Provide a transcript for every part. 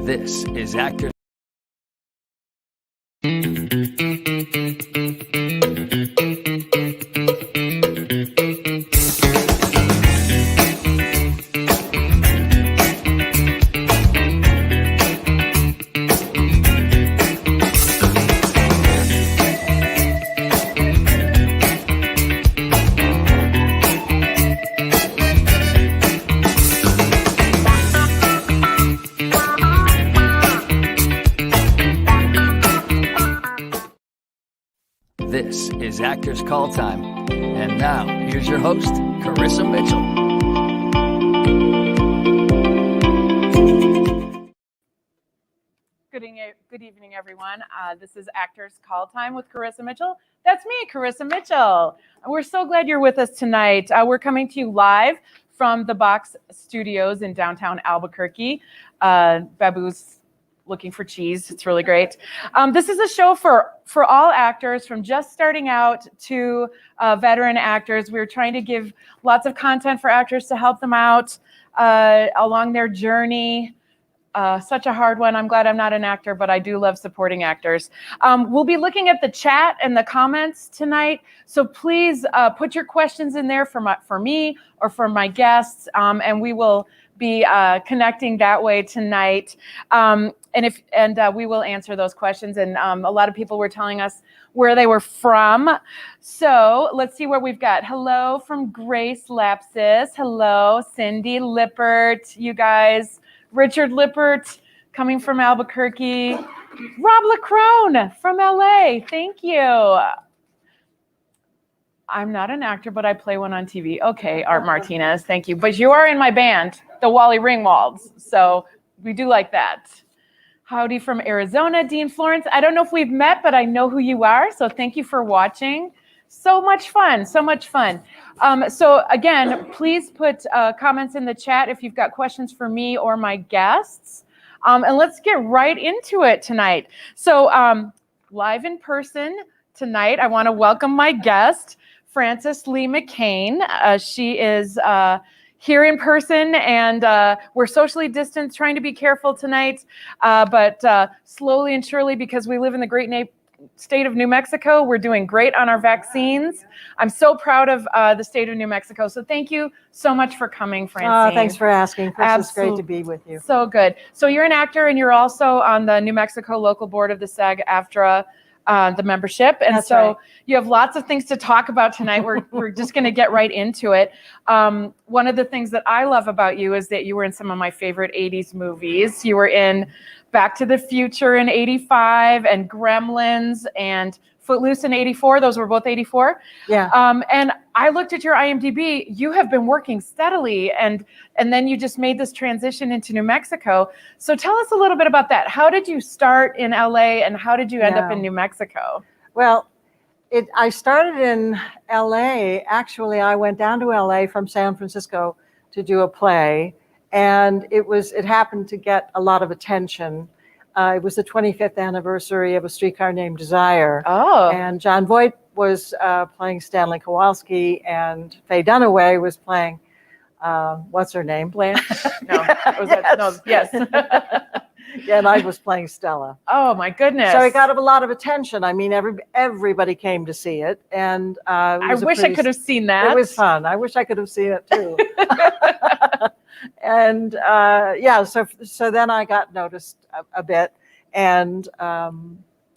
This is Actors. This is Actors Call Time. And now, here's your host, Carissa Mitchell. Good evening, everyone. This is Actors Call Time with Carissa Mitchell. That's me, Carissa Mitchell. We're so glad you're with us tonight. We're coming to you live from the Box Studios in downtown Albuquerque. Babu's looking for cheese. It's really great. This is a show for all actors, from just starting out to veteran actors. We're trying to give lots of content for actors to help them out along their journey. Such a hard one. I'm glad I'm not an actor, but I do love supporting actors. We'll be looking at the chat and the comments tonight, so please put your questions in there for me or for my guests, and we will be connecting that way tonight. And we will answer those questions. And a lot of people were telling us where they were from. So let's see where we've got. Hello from Grace Lapsis. Hello, Cindy Lippert, you guys. Richard Lippert coming from Albuquerque. Rob LaCrone from LA. Thank you. I'm not an actor, but I play one on TV. Okay, Art Martinez, thank you. But you are in my band, the Wally Ringwalds. So we do like that. Howdy from Arizona, Dean Florence. I don't know if we've met, but I know who you are. So thank you for watching. So much fun, so much fun. So again, please put comments in the chat if you've got questions for me or my guests. And let's get right into it tonight. So live in person tonight, I want to welcome my guest, Frances Lee Mccain. She is here in person, and we're socially distanced, trying to be careful tonight, but slowly and surely, because we live in the great state of New Mexico. We're doing great on our vaccines. I'm so proud of the state of New Mexico. So thank you so much for coming, Francine. Thanks for asking, Chris. It's great to be with you. So good. So you're an actor, and you're also on the New Mexico local board of the SAG-AFTRA, the membership. And That's so right. You have lots of things to talk about tonight. We're just going to get right into it. One of the things that I love about you is that you were in some of my favorite 80s movies. You were in Back to the Future in 85 and Gremlins and Footloose in 84. Those were both 84. Yeah. And I looked at your IMDb. You have been working steadily, and then you just made this transition into New Mexico. So tell us a little bit about that. How did you start in LA, and how did you end up in New Mexico? Well, I started in LA. Actually, I went down to LA from San Francisco to do a play, and it happened to get a lot of attention. It was the 25th anniversary of A Streetcar Named Desire. Oh. And John Voight was playing Stanley Kowalski, and Faye Dunaway was playing, what's her name? Blanche? No. Was that, no. Yes. Yeah, and I was playing Stella. Oh my goodness! So it got a lot of attention. I mean, everybody came to see it, and I wish I could have seen that. It was fun. I wish I could have seen it too. And so then I got noticed a bit, and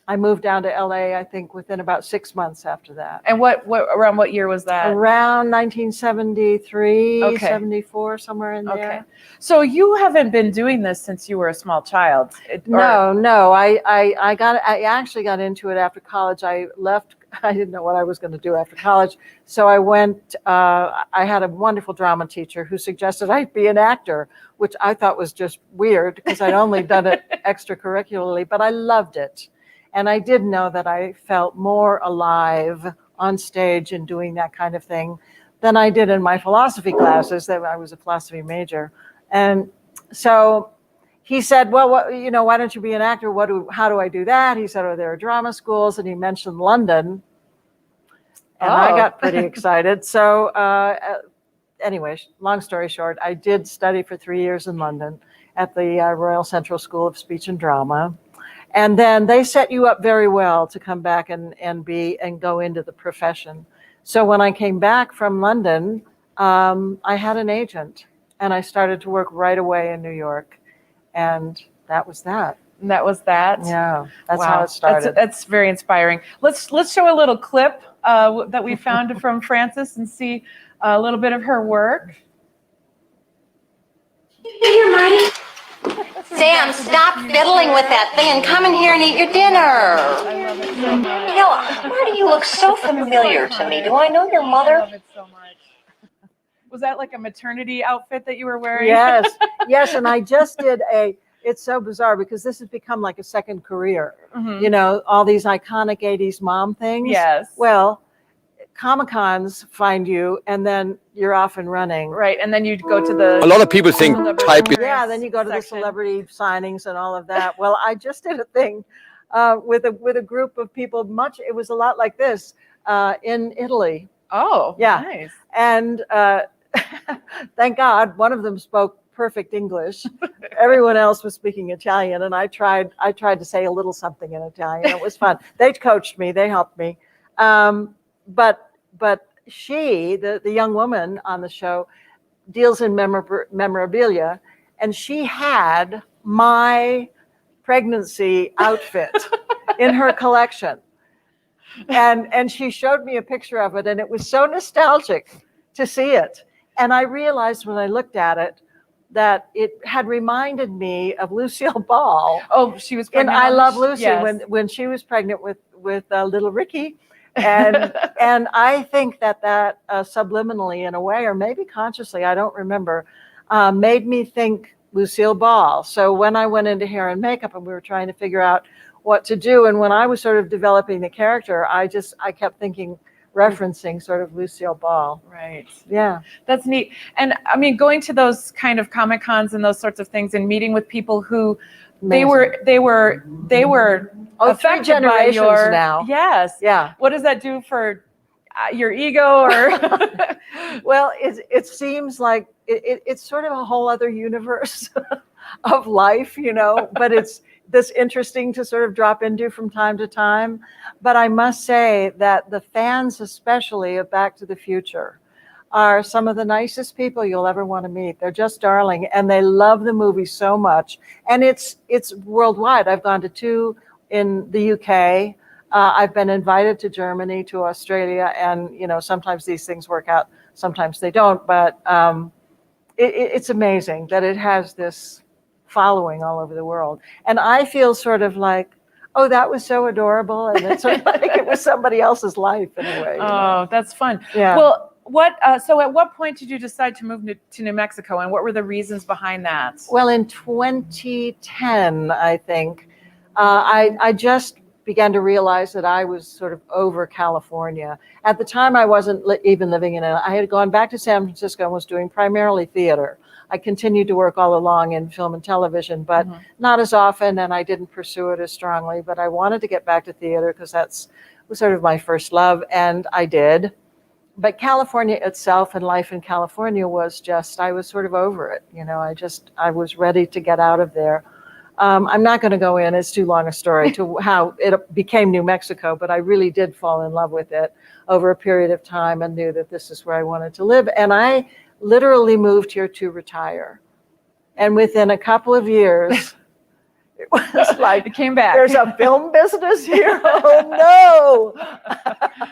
I moved down to LA, I think, within about 6 months after that. And around what year was that? Around 1973, Okay. 74, somewhere in there. Okay. So you haven't been doing this since you were a small child? No. I actually got into it after college. I left. I didn't know what I was going to do after college. So I went, I had a wonderful drama teacher who suggested I be an actor, which I thought was just weird because I'd only done it extracurricularly, but I loved it. And I did know that I felt more alive on stage and doing that kind of thing than I did in my philosophy classes. That I was a philosophy major. And so he said, well, why don't you be an actor? How do I do that? He said, there are drama schools. And he mentioned London. And I got pretty excited. So anyway, long story short, I did study for 3 years in London at the Royal Central School of Speech and Drama. And then they set you up very well to come back and go into the profession. So when I came back from London, I had an agent, and I started to work right away in New York. And that was that. And that was that? Yeah, that's Wow. how it started. That's very inspiring. Let's show a little clip that we found from Frances and see a little bit of her work. Here, Marty. Sam, stop fiddling with that thing and come in here and eat your dinner. I love it so much. You know, Marty, you look so familiar to me. Do I know your I mother? love it so much. Was that like a maternity outfit that you were wearing? Yes, and I just did it's so bizarre because this has become like a second career. Mhm. You know, all these iconic 80s mom things. Yes. Well, Comic-Cons find you, and then you're off and running. Right, and then you'd go to the... A lot of people think type is... Yeah, then you go to the section. celebrity signings and all of that. Well, I just did a thing with a group of people. It was a lot like this in Italy. Oh, Yeah. nice. And thank God, one of them spoke perfect English. Everyone else was speaking Italian, and I tried to say a little something in Italian. It was fun. They coached me. They helped me. But she, the young woman on the show, deals in memorabilia, and she had my pregnancy outfit in her collection. And she showed me a picture of it, and it was so nostalgic to see it. And I realized when I looked at it that it had reminded me of Lucille Ball. Oh, she was In pregnant. I on Love the Lucy, yes. when she was pregnant with little Ricky. And I think that subliminally in a way, or maybe consciously, I don't remember, made me think Lucille Ball. So when I went into hair and makeup and we were trying to figure out what to do, and when I was sort of developing the character, I kept thinking, referencing sort of Lucille Ball. Right. Yeah. That's neat. And I mean, going to those kind of Comic-Cons and those sorts of things and meeting with people who they were affected 3 generations by your, now. Yes. Yeah. What does that do for your ego or? Well, it seems like it's sort of a whole other universe of life, you know, but it's that's interesting to sort of drop into from time to time. But I must say that the fans, especially of Back to the Future, are some of the nicest people you'll ever want to meet. They're just darling, and they love the movie so much. And it's worldwide. I've gone to 2 in the UK. I've been invited to Germany, to Australia, and sometimes these things work out, sometimes they don't. But it's amazing that it has this following all over the world. And I feel sort of like, oh, that was so adorable, and it's sort of like it was somebody else's life in a way. Oh, that's fun. Yeah. Well, so at what point did you decide to move to New Mexico, and what were the reasons behind that? Well, in 2010, I think, I just began to realize that I was sort of over California. At the time, I wasn't even living in it. I had gone back to San Francisco and was doing primarily theater. I continued to work all along in film and television, but not as often, and I didn't pursue it as strongly. But I wanted to get back to theater because that was sort of my first love, and I did. But California itself and life in California was just, I was sort of over it. I was ready to get out of there. I'm not going to go in, it's too long a story, to how it became New Mexico, but I really did fall in love with it over a period of time and knew that this is where I wanted to live. And I literally moved here to retire. And within a couple of years, it was like, it came back. There's a film business here? Oh,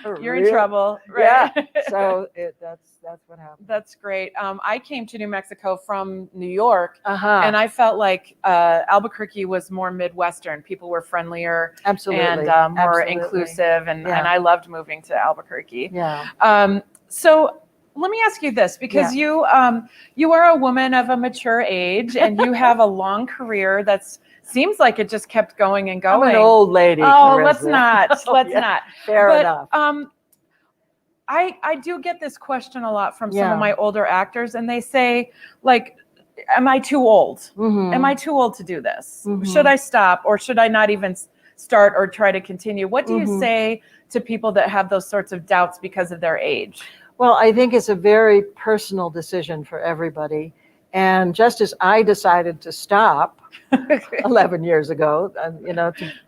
no. You're in trouble. Right? Yeah. So that's what happened. That's great. I came to New Mexico from New York, Uh-huh. and I felt like Albuquerque was more Midwestern. People were friendlier Absolutely. and more Absolutely. inclusive, and I loved moving to Albuquerque. Yeah. So let me ask you this, because you are a woman of a mature age, and you have a long career that's seems like it just kept going and going. I'm an old lady. Oh, Carissa. let's not. Let's Yeah. not. Fair But, enough. I do get this question a lot from some of my older actors, and they say, like, am I too old? Mhm. Am I too old to do this? Mhm. Should I stop, or should I not even start or try to continue? What do you say to people that have those sorts of doubts because of their age? Well, I think it's a very personal decision for everybody. And just as I decided to stop 11 years ago,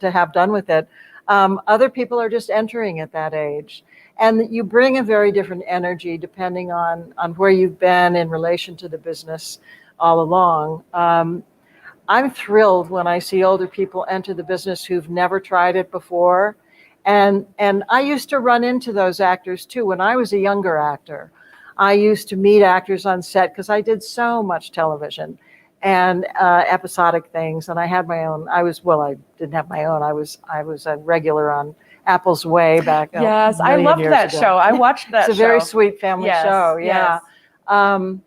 to have done with it, other people are just entering at that age. And you bring a very different energy depending on where you've been in relation to the business all along. I'm thrilled when I see older people enter the business who've never tried it before. And I used to run into those actors too when I was a younger actor. I used to meet actors on set because I did so much television and episodic things, and I had my own. I didn't have my own. I was a regular on Apple's Way back. Yes, I loved that show. I watched that. It's a very sweet family show. Yeah. Yes.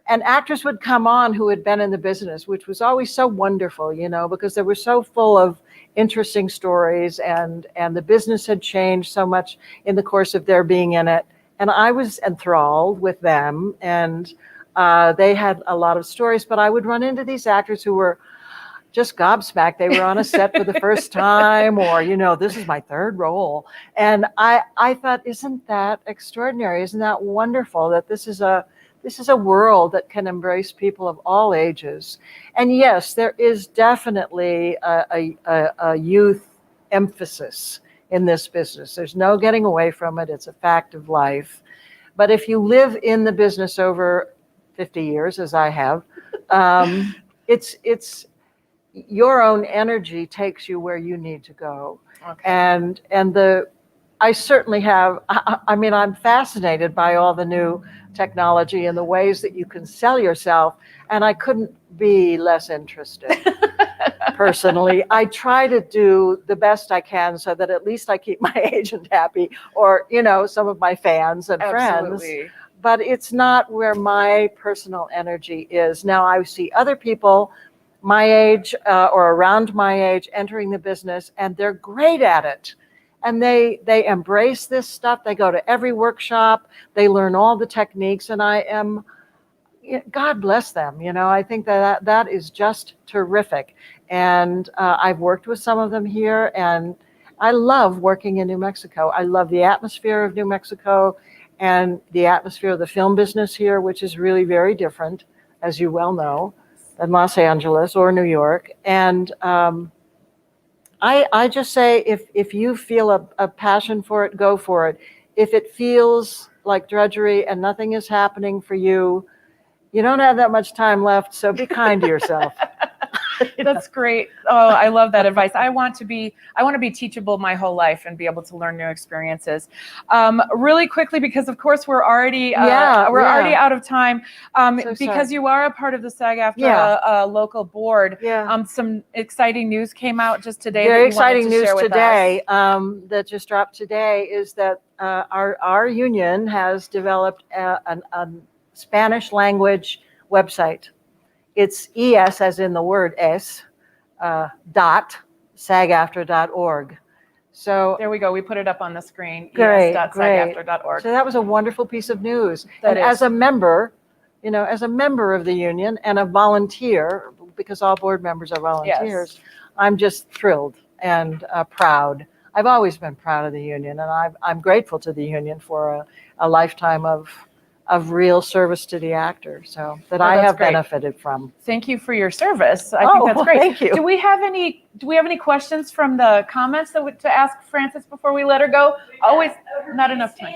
And actors would come on who had been in the business, which was always so wonderful, because they were so full of interesting stories, and the business had changed so much in the course of their being in it. And I was enthralled with them, and they had a lot of stories, but I would run into these actors who were just gobsmacked. They were on a set for the first time, or, this is my third role. And I thought, isn't that extraordinary? Isn't that wonderful that this is a world that can embrace people of all ages? And yes, there is definitely a youth emphasis in this business. There's no getting away from it. It's a fact of life. But if you live in the business over 50 years, as I have, it's your own energy takes you where you need to go. Okay. And I certainly have, I'm fascinated by all the new technology and the ways that you can sell yourself, and I couldn't be less interested. Personally, I try to do the best I can so that at least I keep my agent happy, or, some of my fans and friends. But it's not where my personal energy is. Now, I see other people my age or around my age entering the business, and they're great at it. And they embrace this stuff. They go to every workshop. They learn all the techniques, and God bless them. I think that is just terrific. And I've worked with some of them here, and I love working in New Mexico. I love the atmosphere of New Mexico and the atmosphere of the film business here, which is really very different, as you well know. than Los Angeles or New York. And I just say, if you feel a passion for it, go for it. If it feels like drudgery and nothing is happening for you, you don't have that much time left, so be kind to yourself. That's great. Oh, I love that advice. I want to be teachable my whole life and be able to learn new experiences. Really quickly, because of course we're already already out of time. Because you are a part of the SAG-AFTRA local board. Yeah. Some exciting news came out just today. Very that you wanted exciting to news share with today us. that just dropped today is that our union has developed a Spanish language website. It's ES, as in the word S, .sagaftra.org. So there we go. We put it up on the screen. Great. es.sagaftra.org. So that was a wonderful piece of news. That and is. as a member of the union and a volunteer, because all board members are volunteers, Yes. I'm just thrilled and proud. I've always been proud of the union, and I'm grateful to the union for a lifetime of real service to the actor, so that I have great. benefited from. Thank you for your service. I think that's great. Thank you. Do we have any questions from the comments to ask Frances before we let her go? Always not enough time.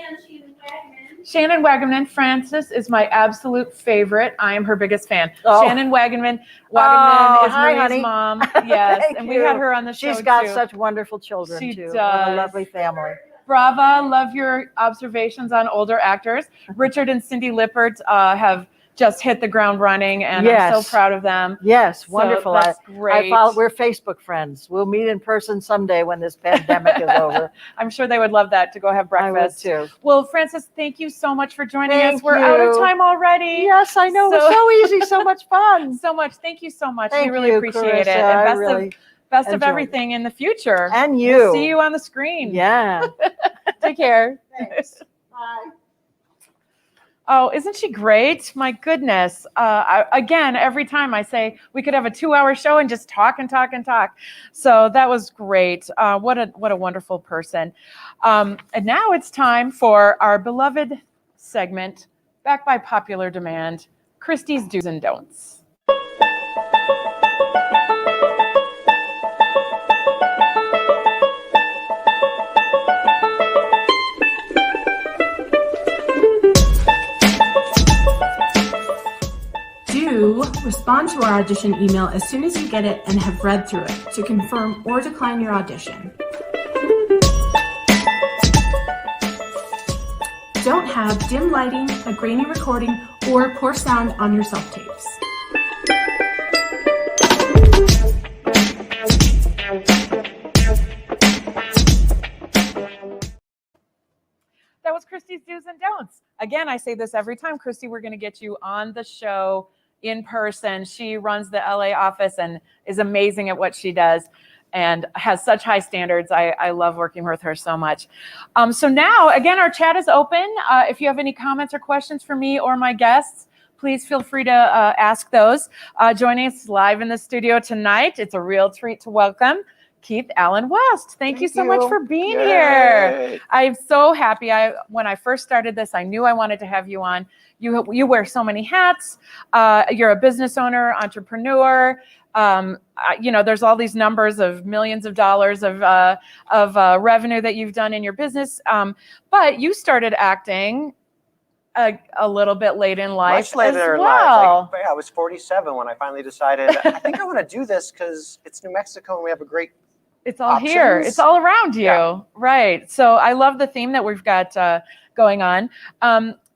Shannon Wagaman. Frances is my absolute favorite. I am her biggest fan. Oh. Shannon Wagaman. is hi, Marie's honey. mom. Yes, Thank and we you. had her on the show She's got too. such wonderful children She too. does. What a lovely family. Brava, love your observations on older actors. Richard and Cindy Lippert have just hit the ground running, and I'm so proud of them. Yes, So wonderful. that's great. We're Facebook friends. We'll meet in person someday when this pandemic is over. I'm sure they would love that, to go have breakfast. I would too. Well, Frances, thank you so much for joining us. Thank We're out of you. time already. Yes, I know. It was so easy, so much fun. So much. Thank you so much. Thank we really you, appreciate Carissa. it. I And really best of enjoyed everything in the future. And you. We'll see you on the screen. Yeah. Take care. Thanks. Bye. Oh, isn't she great? My goodness. Again, every time I say we could have a 2-hour show and just talk and talk and talk. So that was great. What a wonderful person. And now it's time for our beloved segment, back by popular demand, Christy's Do's and Don'ts. Respond to our audition email as soon as you get it and have read through it to confirm or decline your audition. Don't have dim lighting, a grainy recording, or poor sound on your self-tapes. That was Christy's Do's and Don'ts. Again, I say this every time, Christy, we're going to get you on the show in person. She runs the LA office and is amazing at what she does and has such high standards. I love working with her so much. So now, again, our chat is open. If you have any comments or questions for me or my guests, please feel free to ask those. Joining us live in the studio tonight, it's a real treat to welcome Keith Allen West. Thank you so much for being here. I'm so happy. When I first started this, I knew I wanted to have you on. You wear so many hats. You're a business owner, entrepreneur. There's all these numbers of millions of dollars of revenue that you've done in your business. But you started acting a little bit late in life. Much later in life. I was 47 when I finally decided, I think I want to do this because it's New Mexico and we have a great It's all here. It's all around you. Yeah. Right. So I love the theme that we've got going on.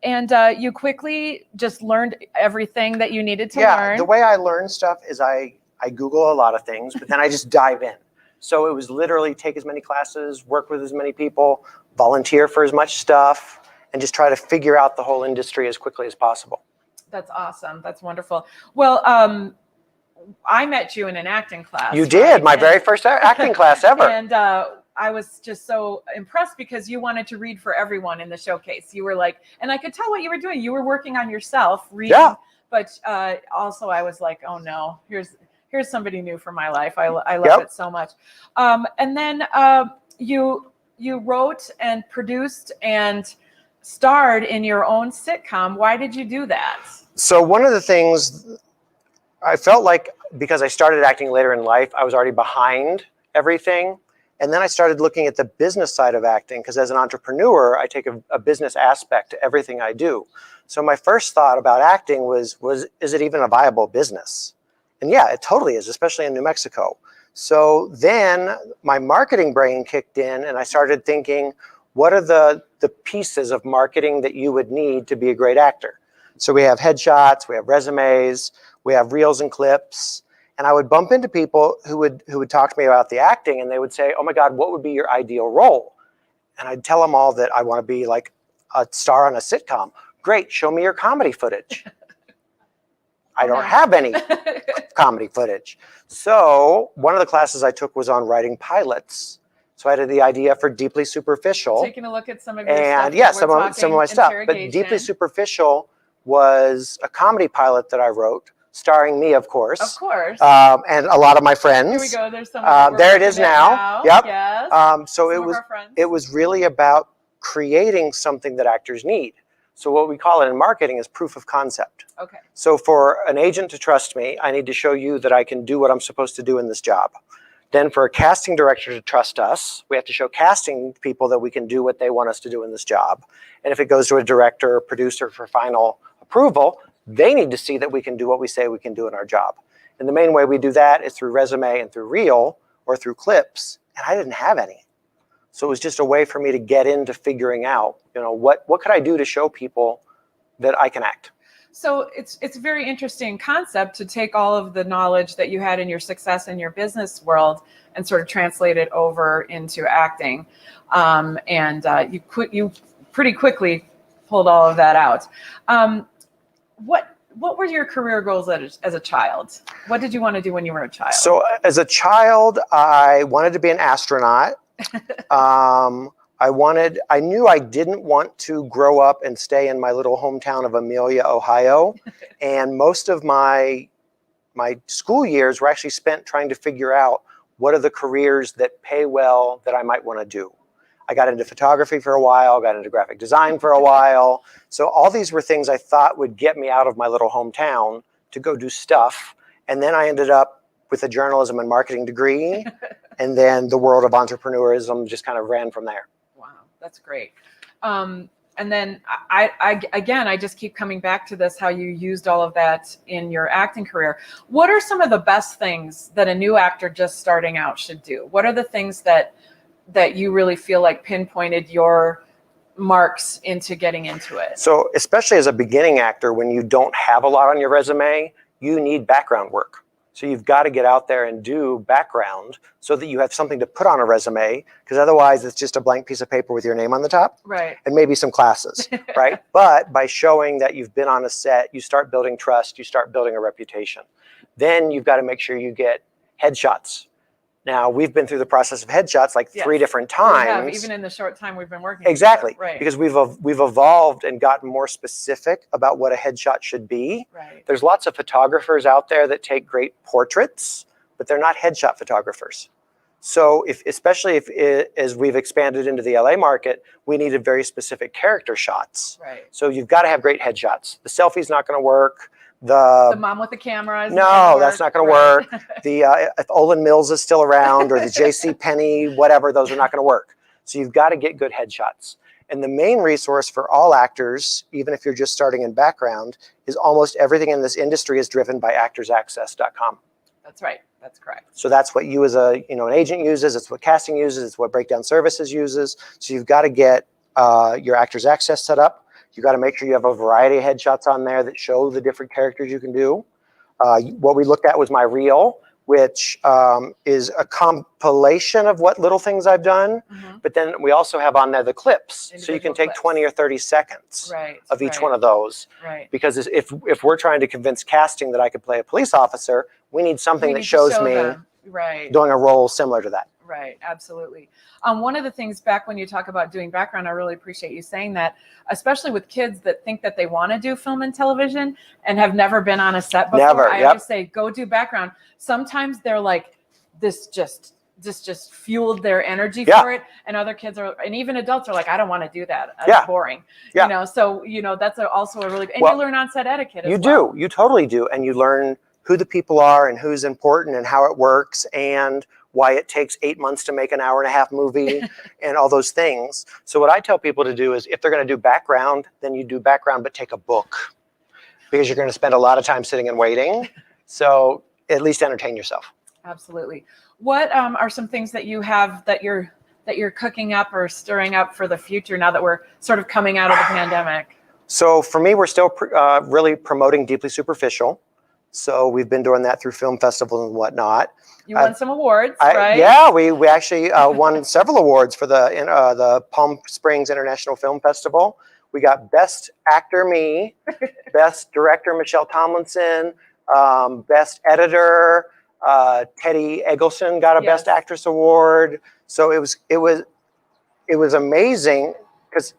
And you quickly just learned everything that you needed to learn. Yeah, the way I learn stuff is I Google a lot of things, but then I just dive in. So it was literally take as many classes, work with as many people, volunteer for as much stuff, and just try to figure out the whole industry as quickly as possible. That's awesome. That's wonderful. Well, I met you in an acting class. You did, my very first acting class ever. And I was just so impressed because you wanted to read for everyone in the showcase. You were like, and I could tell what you were doing. You were working on yourself, reading, but also I was like, oh no, here's somebody new for my life. I love it so much. And then you wrote and produced and starred in your own sitcom. Why did you do that? So one of the things I felt like because I started acting later in life, I was already behind everything. And then I started looking at the business side of acting, because as an entrepreneur, I take a business aspect to everything I do. So my first thought about acting was is it even a viable business? And yeah, it totally is, especially in New Mexico. So then my marketing brain kicked in and I started thinking, what are the pieces of marketing that you would need to be a great actor? So we have headshots, we have resumes, we have reels and clips. And I would bump into people who would talk to me about the acting, and they would say, oh my God, what would be your ideal role? And I'd tell them all that I want to be like a star on a sitcom. Great, show me your comedy footage. I don't have any comedy footage. So one of the classes I took was on writing pilots. So I had the idea for Deeply Superficial. Taking a look at some of your stuff. And yeah, some of my stuff. But Interrogation. Deeply Superficial was a comedy pilot that I wrote, starring me, of course. Of course. And a lot of my friends. Here we go. There's some. There it is now. Yep. Yes. So it was really about creating something that actors need. So what we call it in marketing is proof of concept. Okay. So for an agent to trust me, I need to show you that I can do what I'm supposed to do in this job. Then for a casting director to trust us, we have to show casting people that we can do what they want us to do in this job. And if it goes to a director or producer for final approval, they need to see that we can do what we say we can do in our job. And the main way we do that is through resume and through reel or through clips. And I didn't have any. So it was just a way for me to get into figuring out, what could I do to show people that I can act? So it's a very interesting concept to take all of the knowledge that you had in your success in your business world and sort of translate it over into acting. You pretty quickly pulled all of that out. What were your career goals as a child? What did you want to do when you were a child? So as a child, I wanted to be an astronaut. I knew I didn't want to grow up and stay in my little hometown of Amelia, Ohio. And most of my school years were actually spent trying to figure out what are the careers that pay well that I might want to do. I got into photography for a while, got into graphic design for a while. So all these were things I thought would get me out of my little hometown to go do stuff. And then I ended up with a journalism and marketing degree. And then the world of entrepreneurism just kind of ran from there. Wow, that's great. And then I just keep coming back to this, how you used all of that in your acting career. What are some of the best things that a new actor just starting out should do? What are the things that you really feel like pinpointed your marks into getting into it? So especially as a beginning actor, when you don't have a lot on your resume, you need background work. So you've got to get out there and do background so that you have something to put on a resume, because otherwise it's just a blank piece of paper with your name on the top. Right. And maybe some classes, right? But by showing that you've been on a set, you start building trust, you start building a reputation. Then you've got to make sure you get headshots. Now, we've been through the process of headshots like 3 different times. We have, even in the short time we've been working Exactly. together. Right. Because we've evolved and gotten more specific about what a headshot should be. Right. There's lots of photographers out there that take great portraits, but they're not headshot photographers. So especially as we've expanded into the LA market, we needed very specific character shots. Right. So you've got to have great headshots. The selfie's not going to work. The mom with the camera. No, that's not going to work. If Olin Mills is still around, or the J.C. Penney, whatever, those are not going to work. So you've got to get good headshots. And the main resource for all actors, even if you're just starting in background, is almost everything in this industry is driven by actorsaccess.com. That's right. That's correct. So that's what you as an agent uses. It's what casting uses. It's what Breakdown Services uses. So you've got to get your Actors Access set up. You got to make sure you have a variety of headshots on there that show the different characters you can do. What we looked at was my reel, which is a compilation of what little things I've done. Mm-hmm. But then we also have on there the clips. So you can take 20 or 30 seconds of each one of those. Right. Because if we're trying to convince casting that I could play a police officer, we need something that shows me doing a role similar to that. Right, absolutely. One of the things back when you talk about doing background, I really appreciate you saying that, especially with kids that think that they want to do film and television and have never been on a set before. I always say, go do background. Sometimes they're like, this just fueled their energy for it. And other kids and even adults are like, I don't want to do that. It's boring. So, that's also a really, and you learn on set etiquette as well. You totally do. And you learn who the people are and who's important and how it works and why it takes 8 months to make an hour-and-a-half movie and all those things. So what I tell people to do is if they're going to do background, then you do background, but take a book because you're going to spend a lot of time sitting and waiting. So at least entertain yourself. Absolutely. What are some things that you have that you're cooking up or stirring up for the future now that we're sort of coming out of the pandemic? So for me, we're still really promoting Deeply Superficial. So we've been doing that through film festivals and whatnot. You won some awards, right? Yeah, we actually won several awards for the Palm Springs International Film Festival. We got Best Actor me, Best Director Michelle Tomlinson, Best Editor Teddy Eggleston got a Best Actress award. So it was amazing because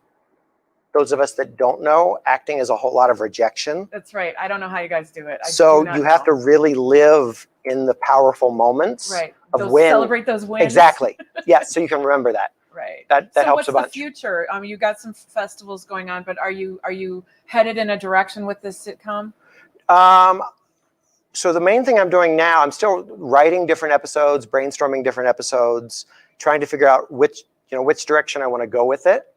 those of us that don't know, acting is a whole lot of rejection. That's right. I don't know how you guys do it. So you have to really live in the powerful moments of when. Celebrate those wins. Exactly. Yeah. So you can remember that. Right. That so helps a bunch. What's the future? You got some festivals going on, but are you headed in a direction with this sitcom? So the main thing I'm doing now, I'm still writing different episodes, brainstorming different episodes, trying to figure out which direction I want to go with it.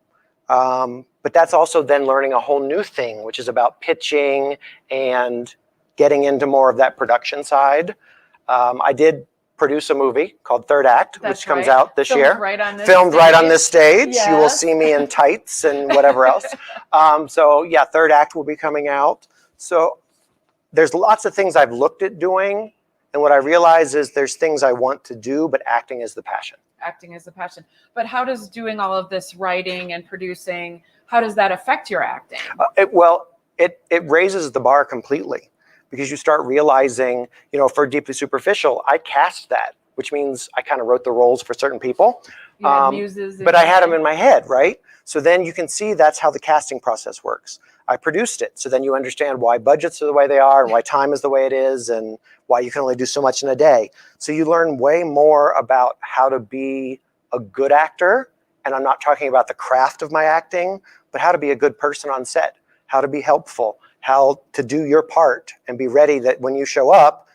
But that's also then learning a whole new thing, which is about pitching and getting into more of that production side. I did produce a movie called Third Act, which comes out this year. Filmed right on this stage. Yes. You will see me in tights and whatever else. So yeah, Third Act will be coming out. So there's lots of things I've looked at doing. And what I realize is there's things I want to do, but acting is the passion. Acting is the passion. But how does doing all of this writing and producing, how does that affect your acting? It raises the bar completely because you start realizing, for Deeply Superficial, I cast that, which means I kind of wrote the roles for certain people. You had muses but I had them in my head, right? So then you can see that's how the casting process works. I produced it. So then you understand why budgets are the way they are and why time is the way it is and why you can only do so much in a day. So you learn way more about how to be a good actor. And I'm not talking about the craft of my acting, but how to be a good person on set, how to be helpful, how to do your part and be ready that when you show up,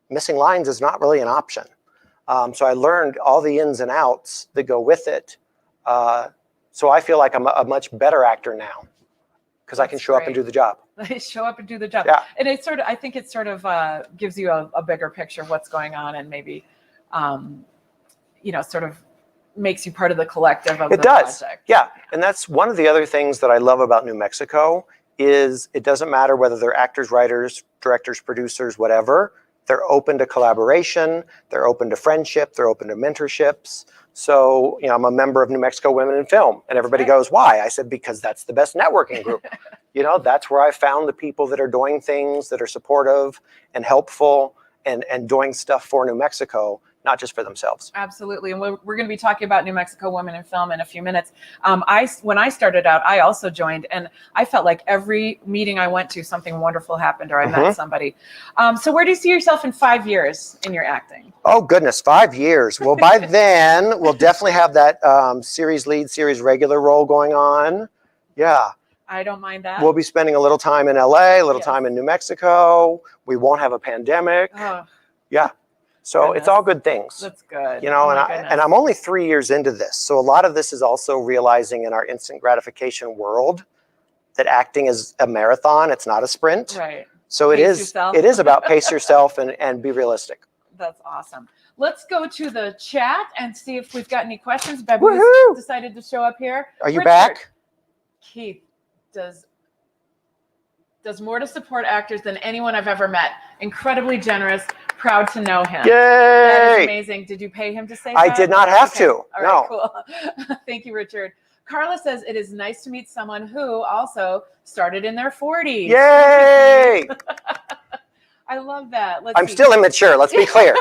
missing lines is not really an option. So I learned all the ins and outs that go with it. So I feel like I'm a much better actor now because I can show up and do the job. Show up and do the job. Yeah. And I think it sort of gives you a bigger picture of what's going on and maybe, sort of makes you part of the collective of the project. Yeah. And that's one of the other things that I love about New Mexico is it doesn't matter whether they're actors, writers, directors, producers, whatever. They're open to collaboration. They're open to friendship. They're open to mentorships. So, I'm a member of New Mexico Women in Film. And everybody goes, why? I said, because that's the best networking group. That's where I found the people that are doing things that are supportive and helpful and doing stuff for New Mexico, not just for themselves. Absolutely. And we're going to be talking about New Mexico Women in Film in a few minutes. When I started out, I also joined, and I felt like every meeting I went to, something wonderful happened or I met somebody. So where do you see yourself in 5 years in your acting? Oh, goodness, 5 years. Well, by then, we'll definitely have that series lead, series regular role going on. Yeah. I don't mind that. We'll be spending a little time in LA, a little time in New Mexico. We won't have a pandemic. Oh. Yeah. So it's all good things. That's good. And I'm only 3 years into this. So a lot of this is also realizing in our instant gratification world that acting is a marathon. It's not a sprint. Right. So it is about pace yourself and be realistic. That's awesome. Let's go to the chat and see if we've got any questions. Bev decided to show up here. Are you back? Keith does more to support actors than anyone I've ever met. Incredibly generous, proud to know him. Yay! That is amazing. Did you pay him to say that? I did not have to. All right, no. Cool. Thank you, Richard. Carla says it is nice to meet someone who also started in their 40s. Yay! I love that. I'm still immature. Let's be clear.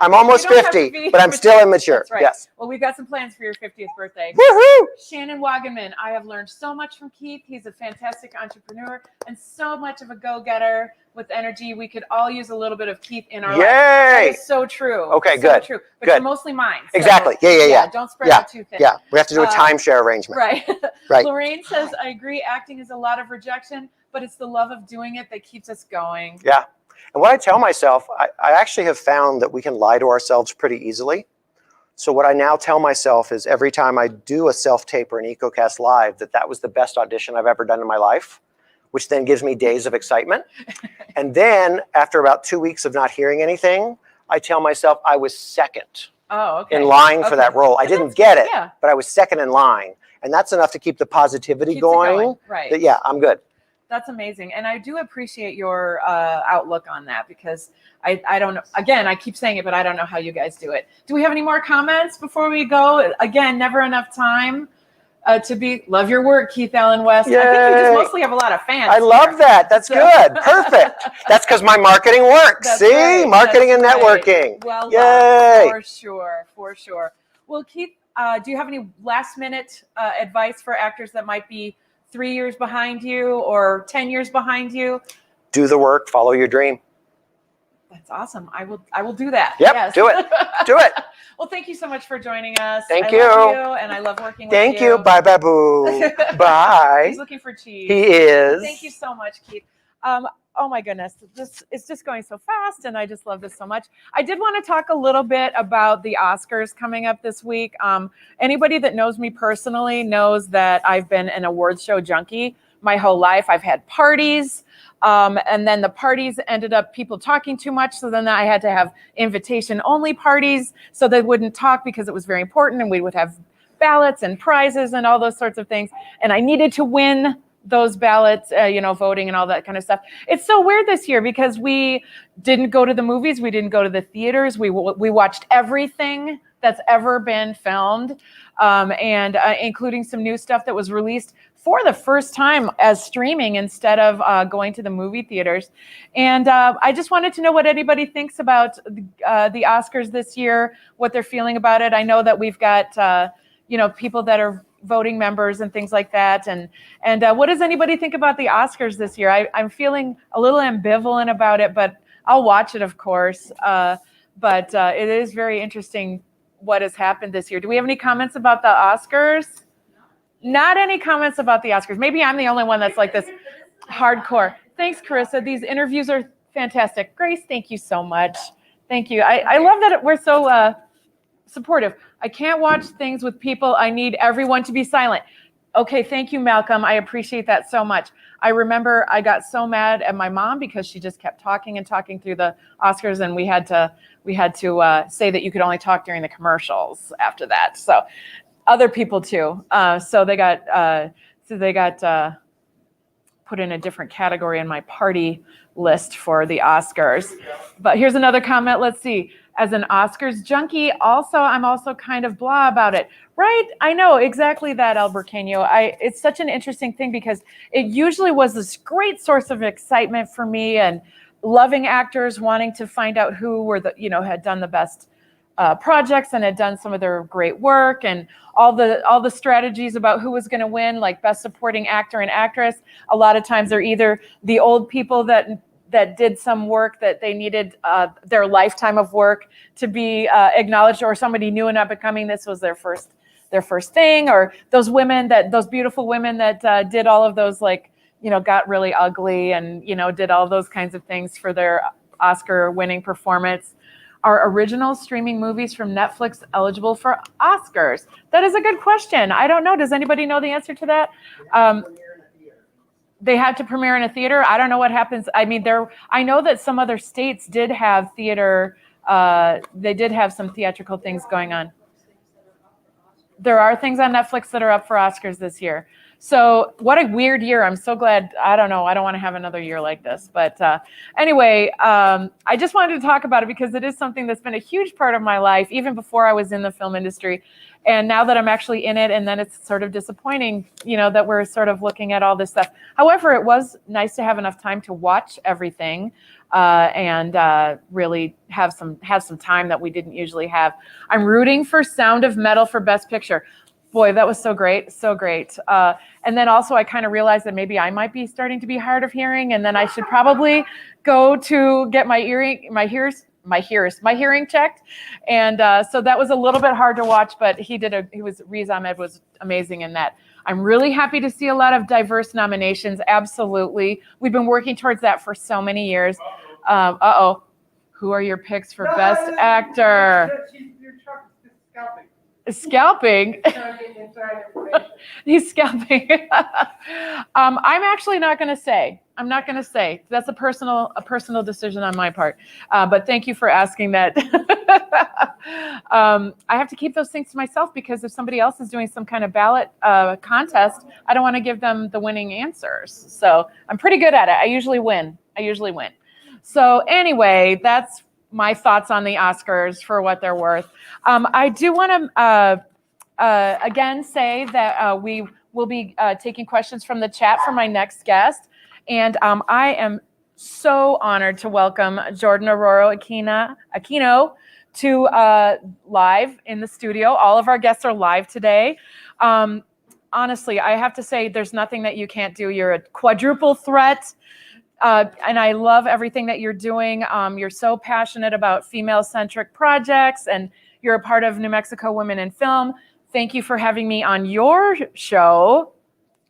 I'm almost 50, but I'm still immature. That's right. Yes. Well, we've got some plans for your 50th birthday. Woohoo! Shannon Wagenman, I have learned so much from Keith. He's a fantastic entrepreneur and so much of a go-getter with energy. We could all use a little bit of Keith in our life. That is so true. Okay, so good. True. But good. You're mostly mine. So exactly. Yeah. Don't spread out too thin. Yeah. We have to do a timeshare arrangement. Right. Right. Lorraine says, I agree. Acting is a lot of rejection, but it's the love of doing it that keeps us going. Yeah. And what I tell myself, I actually have found that we can lie to ourselves pretty easily. So what I now tell myself is every time I do a self-tape or an EcoCast live, that was the best audition I've ever done in my life, which then gives me days of excitement. And then after about 2 weeks of not hearing anything, I tell myself I was second in line for that role. I didn't get it, but I was second in line. And that's enough to keep the positivity going. Right. That, yeah, I'm good. That's amazing. And I do appreciate your outlook on that, because I don't know. Again, I keep saying it, but I don't know how you guys do it. Do we have any more comments before we go? Again, never enough time love your work, Keith Allen West. Yay. I think you just mostly have a lot of fans. I love that. That's good. Perfect. That's because my marketing works. That's See? right. Marketing and That's right. networking. Well, yay. For sure. Well, Keith, do you have any last minute advice for actors that might be 3 years behind you or 10 years behind you? Do the work, follow your dream. That's awesome. I will do that. Yep, yes. do it. Do it. Well, thank you so much for joining us. Thank I you. love you, and I love working with you. Thank you. Bye, Babu. Bye. He's looking for cheese. He is. Thank you so much, Keith. Oh my goodness, it's just going so fast, and I just love this so much. I did want to talk a little bit about the Oscars coming up this week. Anybody that knows me personally knows that I've been an awards show junkie my whole life. I've had parties, and then the parties ended up people talking too much, so then I had to have invitation-only parties so they wouldn't talk because it was very important, and we would have ballots and prizes and all those sorts of things, and I needed to win those ballots, voting and all that kind of stuff. It's so weird this year because we didn't go to the movies. We didn't go to the theaters. We watched everything that's ever been filmed, and including some new stuff that was released for the first time as streaming instead of going to the movie theaters. And I just wanted to know what anybody thinks about the Oscars this year, what they're feeling about it. I know that we've got, people that are voting members and things like that. And what does anybody think about the Oscars this year? I'm feeling a little ambivalent about it, but I'll watch it, of course. But it is very interesting what has happened this year. Do we have any comments about the Oscars? Not any comments about the Oscars. Maybe I'm the only one that's like this hardcore. Thanks, Carissa. These interviews are fantastic. Grace, thank you so much. Thank you. I love that we're so supportive. I can't watch things with people. I need everyone to be silent. Okay, thank you, Malcolm. I appreciate that so much. I remember I got so mad at my mom because she just kept talking and talking through the Oscars, and we had to say that you could only talk during the commercials after that. So other people too. So they got put in a different category in my party list for the Oscars. But here's another comment. Let's see. As an Oscars junkie, I'm also kind of blah about it. Right? I know exactly that, Alberqueño. It's such an interesting thing because it usually was this great source of excitement for me and loving actors, wanting to find out who were had done the best projects and had done some of their great work, and all the strategies about who was going to win, like best supporting actor and actress. A lot of times they're either the old people that did some work that they needed their lifetime of work to be acknowledged, or somebody new and up and coming. This was their first thing, or those beautiful women that did all of those, got really ugly and did all those kinds of things for their Oscar winning performance. Are original streaming movies from Netflix eligible for Oscars? That is a good question. I don't know. Does anybody know the answer to that? They had to premiere in a theater. I don't know what happens. I mean, I know that some other states did have theater. They did have some theatrical things going on. There are things on Netflix that are up for Oscars this year. So what a weird year. I'm so glad. I don't know. I don't want to have another year like this. But anyway, I just wanted to talk about it because it is something that's been a huge part of my life, even before I was in the film industry. And now that I'm actually in it, and then it's sort of disappointing, that we're sort of looking at all this stuff. However, it was nice to have enough time to watch everything and really have some time that we didn't usually have. I'm rooting for Sound of Metal for Best Picture. Boy, that was so great, so great. And then also I kind of realized that maybe I might be starting to be hard of hearing, and then I should probably go to get my hearing checked. And so that was a little bit hard to watch, but Riz Ahmed was amazing in that. I'm really happy to see a lot of diverse nominations. Absolutely. We've been working towards that for so many years. Uh-oh. Who are your picks for Best Actor? Scalping? He's scalping. I'm actually not going to say. I'm not going to say. That's a personal decision on my part. But thank you for asking that. I have to keep those things to myself because if somebody else is doing some kind of ballot contest, I don't want to give them the winning answers. So I'm pretty good at it. I usually win. So anyway, that's my thoughts on the Oscars for what they're worth. I do want to again say that we will be taking questions from the chat for my next guest. And I am so honored to welcome Jordyn Aurora Aquino to live in the studio. All of our guests are live today. Honestly, I have to say there's nothing that you can't do. You're a quadruple threat. And I love everything that you're doing. You're so passionate about female-centric projects, and you're a part of New Mexico Women in Film. Thank you for having me on your show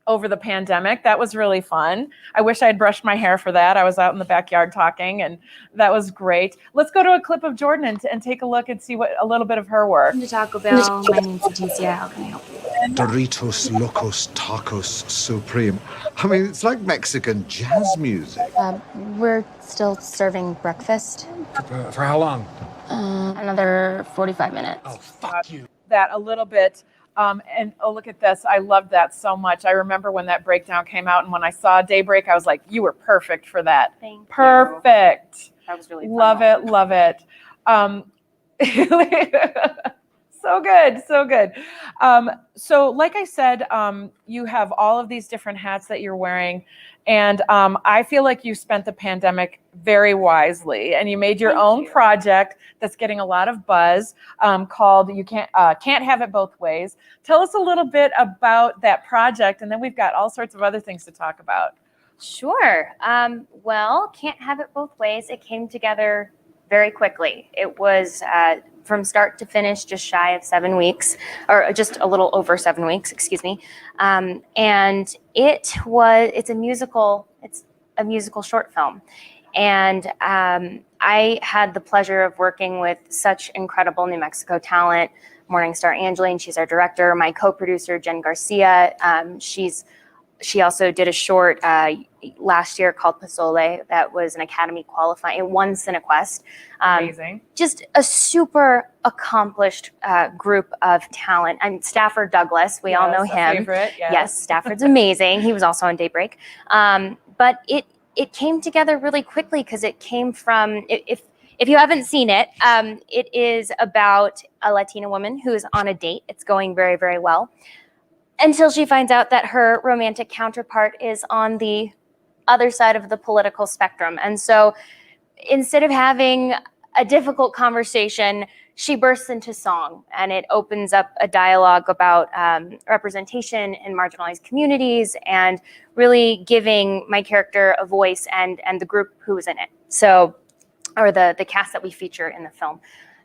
over the pandemic. That was really fun. I wish I had brushed my hair for that. I was out in the backyard talking, and that was great. Let's go to a clip of Jordyn and take a look and see a little bit of her work. Welcome to Taco Bell. My name's Leticia. How can I help you? Doritos Locos Tacos Supreme. I mean, it's like Mexican jazz music. We're still serving breakfast. For how long? Another 45 minutes. Oh, fuck you. That a little bit. And oh, look at this. I loved that so much. I remember when that breakdown came out, and when I saw Daybreak, I was like, you were perfect for that. Thank you. Perfect. That was really fun. Love it. So good. So like I said, you have all of these different hats that you're wearing. And I feel like you spent the pandemic very wisely, and you made your own project that's getting a lot of buzz called You Can't Have It Both Ways. Tell us a little bit about that project, and then we've got all sorts of other things to talk about. Sure. Well, Can't Have It Both Ways. It came together very quickly. It was from start to finish, just shy of 7 weeks, or just a little over 7 weeks, excuse me. And it's a musical short film. And I had the pleasure of working with such incredible New Mexico talent, Morningstar Angeline, she's our director, my co-producer, Jen Garcia. She also did a short last year called Pozole that was an Academy qualifying. It won CineQuest. Amazing. Just a super accomplished group of talent. I'm Stafford Douglas. We all know him. Favorite, yes, Stafford's amazing. He was also on Daybreak. But it came together really quickly because it came from, if you haven't seen it, it is about a Latina woman who is on a date. It's going very, very well, until she finds out that her romantic counterpart is on the other side of the political spectrum. And so instead of having a difficult conversation, she bursts into song, and it opens up a dialogue about representation in marginalized communities and really giving my character a voice and the group who is in it. So, or the cast that we feature in the film.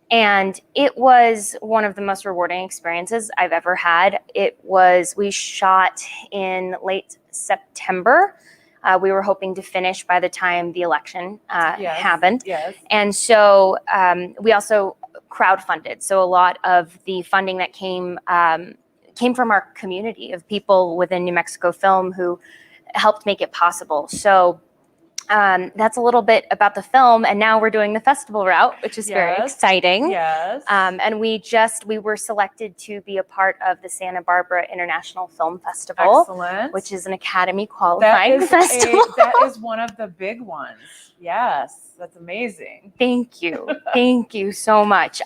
And it was one of the most rewarding experiences I've ever had. We shot in late September. We were hoping to finish by the time the election happened. Yes. And so we also crowdfunded. So a lot of the funding that came from our community of people within New Mexico Film who helped make it possible. So that's a little bit about the film, and now we're doing the festival route, which is very exciting. Yes. And we were selected to be a part of the Santa Barbara International Film Festival, Excellent. which is an Academy qualifying festival. That is one of the big ones. Yes, that's amazing. Thank you. Thank you so much.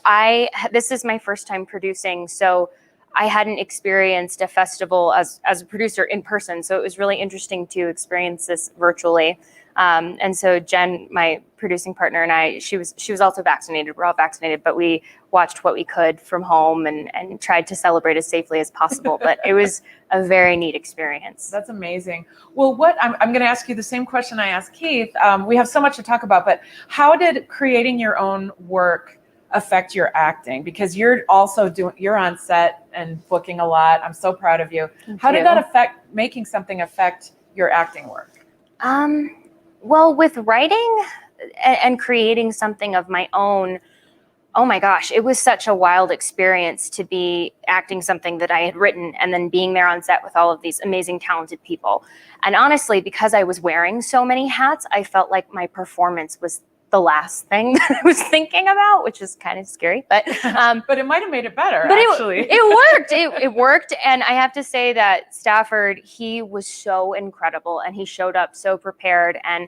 This is my first time producing, so I hadn't experienced a festival as a producer in person, so it was really interesting to experience this virtually. And so Jen, my producing partner, and I, she was also vaccinated. We're all vaccinated, but we watched what we could from home and tried to celebrate as safely as possible. But it was a very neat experience. That's amazing. Well, I'm going to ask you the same question I asked Keith. We have so much to talk about, but how did creating your own work affect your acting? Because you're also you're on set and booking a lot. I'm so proud of you. How did that affect making something affect your acting work? Well, with writing, and creating something of my own. Oh my gosh, it was such a wild experience to be acting something that I had written and then being there on set with all of these amazing, talented people. And honestly, because I was wearing so many hats, I felt like my performance was the last thing that I was thinking about, which is kind of scary, but but it might have made it better, but actually. it worked. It worked. And I have to say that Stafford, he was so incredible and he showed up so prepared. And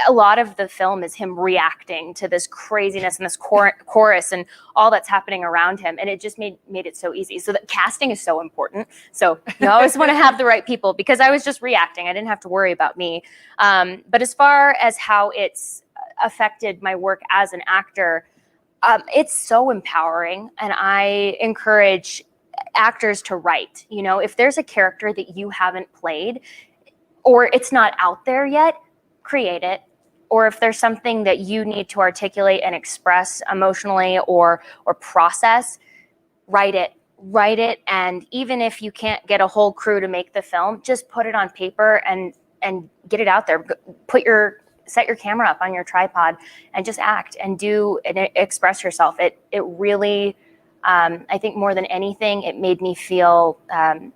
a lot of the film is him reacting to this craziness and this chorus and all that's happening around him. And it just made it so easy. So that casting is so important. So you always want to have the right people, because I was just reacting. I didn't have to worry about me. But as far as how it's affected my work as an actor, it's so empowering. And I encourage actors to write. You know, if there's a character that you haven't played or it's not out there yet, create it. Or if there's something that you need to articulate and express emotionally or process, write it. And even if you can't get a whole crew to make the film, just put it on paper and get it out there. Set your camera up on your tripod and just act and do and express yourself. It really, I think more than anything, it made me feel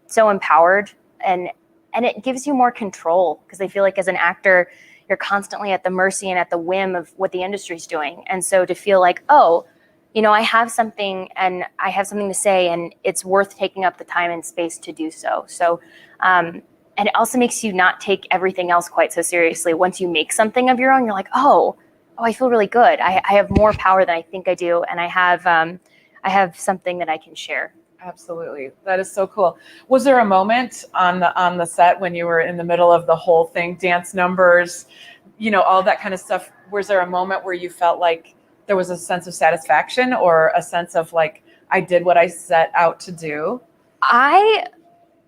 so empowered, and it gives you more control, because I feel like as an actor, you're constantly at the mercy and at the whim of what the industry's doing. And so to feel like, oh, you know, I have something and I have something to say, and it's worth taking up the time and space to do so. So, and it also makes you not take everything else quite so seriously. Once you make something of your own, you're like, oh, I feel really good. I have more power than I think I do. And I have something that I can share. Absolutely. That is so cool. Was there a moment on the set when you were in the middle of the whole thing, dance numbers, you know, all that kind of stuff? Was there a moment where you felt like there was a sense of satisfaction or a sense of like, I did what I set out to do?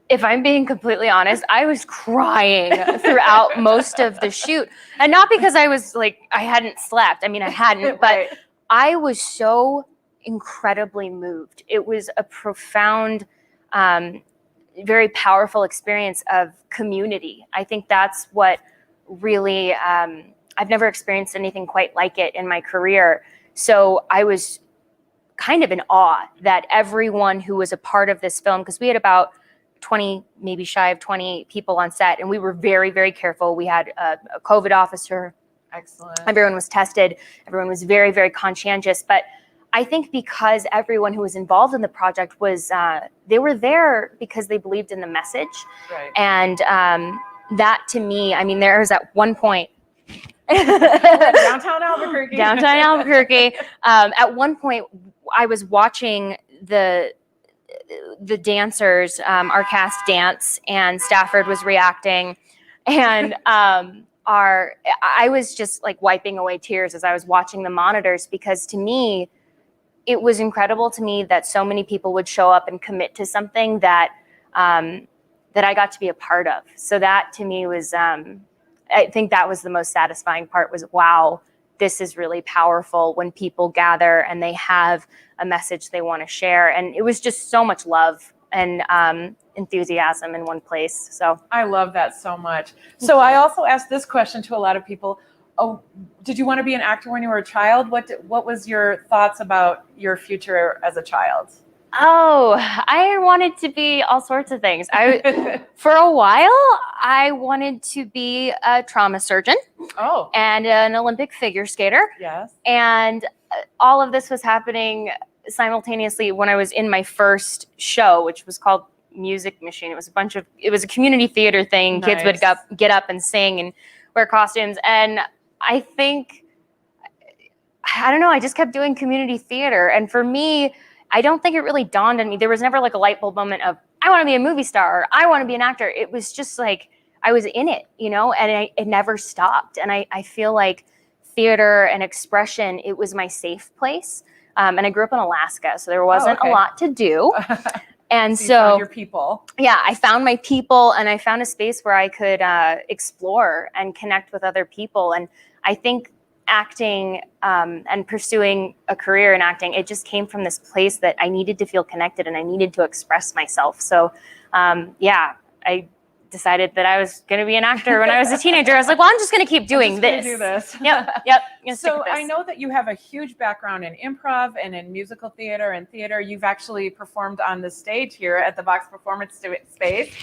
If I'm being completely honest, I was crying throughout most of the shoot. And not because I was like, I hadn't slept. I mean, I hadn't, but Right. I was so incredibly moved. It was a profound, very powerful experience of community. I think that's what really, I've never experienced anything quite like it in my career. So I was kind of in awe that everyone who was a part of this film, because we had about 20, maybe shy of 20 people on set, and we were very, very careful. We had a COVID officer. Excellent. Everyone was tested. Everyone was very, very conscientious. But I think because everyone who was involved in the project was, they were there because they believed in the message. Right. And that to me, I mean, there was at one point, Downtown Albuquerque. At one point, I was watching the dancers, our cast dance, and Stafford was reacting, and I was just like wiping away tears as I was watching the monitors, because to me, it was incredible to me that so many people would show up and commit to something that that I got to be a part of. So that to me was, I think that was the most satisfying part, was, wow, this is really powerful when people gather and they have a message they want to share. And it was just so much love and enthusiasm in one place. So I love that so much. So I also asked this question to a lot of people. Oh, did you want to be an actor when you were a child? What was your thoughts about your future as a child? Oh, I wanted to be all sorts of things. For a while, I wanted to be a trauma surgeon. Oh. And an Olympic figure skater. Yes. And all of this was happening simultaneously when I was in my first show, which was called Music Machine. It was a community theater thing. Nice. Kids would get up and sing and wear costumes. And I think, I don't know, I just kept doing community theater. And for me, I don't think it really dawned on me. There was never like a light bulb moment of, I want to be a movie star, or I want to be an actor. It was just like, I was in it, you know, and it never stopped. And I feel like theater and expression, it was my safe place. And I grew up in Alaska, so there wasn't a lot to do. And so you found your people. Yeah, I found my people, and I found a space where I could explore and connect with other people. And I think acting and pursuing a career in acting, it just came from this place that I needed to feel connected and I needed to express myself. So yeah, decided that I was going to be an actor when I was a teenager. I was like, well, I'm just going to keep doing this. Do this. Yep. So I know that you have a huge background in improv and in musical theater and theater. You've actually performed on the stage here at the Box Performance Space,